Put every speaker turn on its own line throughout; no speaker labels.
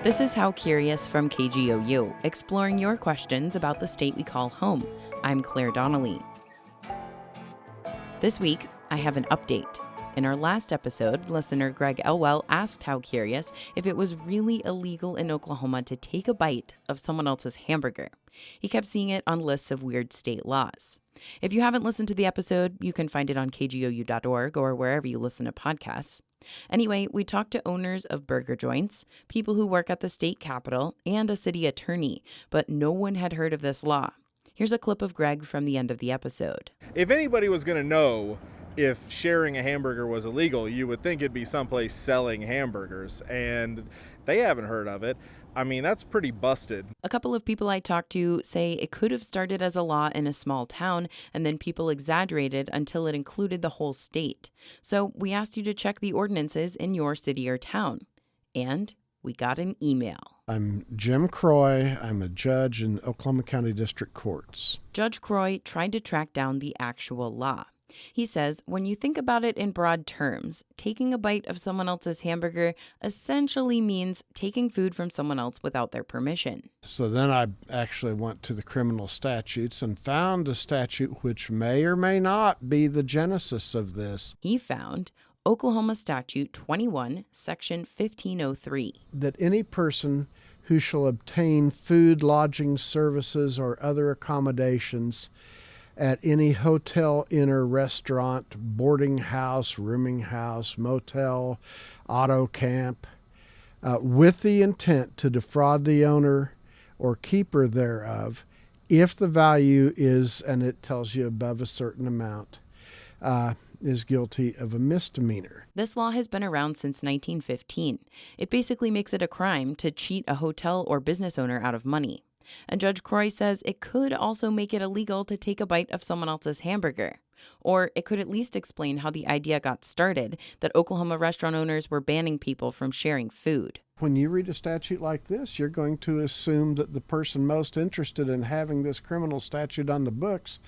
This is How Curious from KGOU, exploring your questions about the state we call home. I'm Claire Donnelly. This week, I have an update. In our last episode, listener Greg Elwell asked How Curious if it was really illegal in Oklahoma to take a bite of someone else's hamburger. He kept seeing it on lists of weird state laws. If you haven't listened to the episode, you can find it on kgou.org or wherever you listen to podcasts. Anyway, we talked to owners of burger joints, people who work at the state capitol, and a city attorney, but no one had heard of this law. Here's a clip of Greg from the end of the episode.
If anybody was going to know if sharing a hamburger was illegal, you would think it'd be someplace selling hamburgers, and they haven't heard of it. I mean, that's pretty busted.
A couple of people I talked to say it could have started as a law in a small town, and then people exaggerated until it included the whole state. So we asked you to check the ordinances in your city or town. And we got an email.
I'm Jim Croy. I'm a judge in Oklahoma County District Courts.
Judge Croy tried to track down the actual law. He says, when you think about it in broad terms, taking a bite of someone else's hamburger essentially means taking food from someone else without their permission.
So then I actually went to the criminal statutes and found a statute which may or may not be the genesis of this.
He found Oklahoma Statute 21, Section 1503.
That any person who shall obtain food, lodging, services, or other accommodations at any hotel, inn, or restaurant, boarding house, rooming house, motel, auto camp, with the intent to defraud the owner or keeper thereof, if the value is, and it tells you above a certain amount, is guilty of a misdemeanor.
This law has been around since 1915. It basically makes it a crime to cheat a hotel or business owner out of money. And Judge Croy says it could also make it illegal to take a bite of someone else's hamburger. Or it could at least explain how the idea got started that Oklahoma restaurant owners were banning people from sharing food.
When you read a statute like this, you're going to assume that the person most interested in having this criminal statute on the books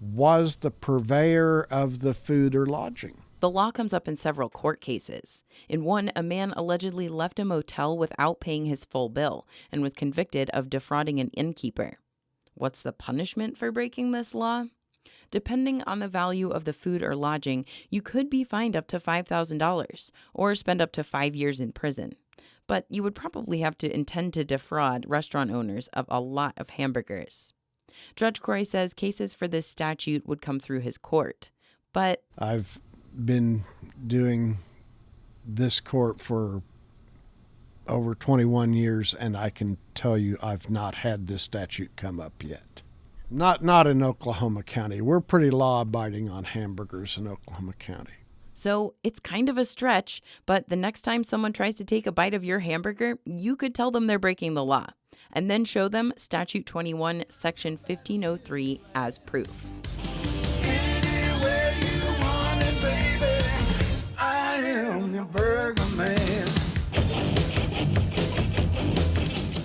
was the purveyor of the food or lodging.
The law comes up in several court cases. In one, a man allegedly left a motel without paying his full bill and was convicted of defrauding an innkeeper. What's the punishment for breaking this law? Depending on the value of the food or lodging, you could be fined up to $5,000 or spend up to 5 years in prison. But you would probably have to intend to defraud restaurant owners of a lot of hamburgers. Judge Croy says cases for this statute would come through his court. But
I've been doing this court for over 21 years, and I can tell you I've not had this statute come up yet. Not in Oklahoma County. We're pretty law-abiding on hamburgers in Oklahoma County.
So it's kind of a stretch, but the next time someone tries to take a bite of your hamburger, you could tell them they're breaking the law, and then show them Statute 21, Section 1503 as proof.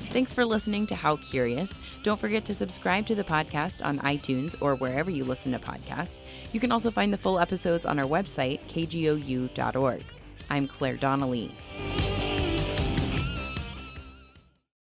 Thanks for listening to How Curious. Don't forget to subscribe to the podcast on iTunes or wherever you listen to podcasts. You can also find the full episodes on our website, kgou.org. I'm Claire Donnelly.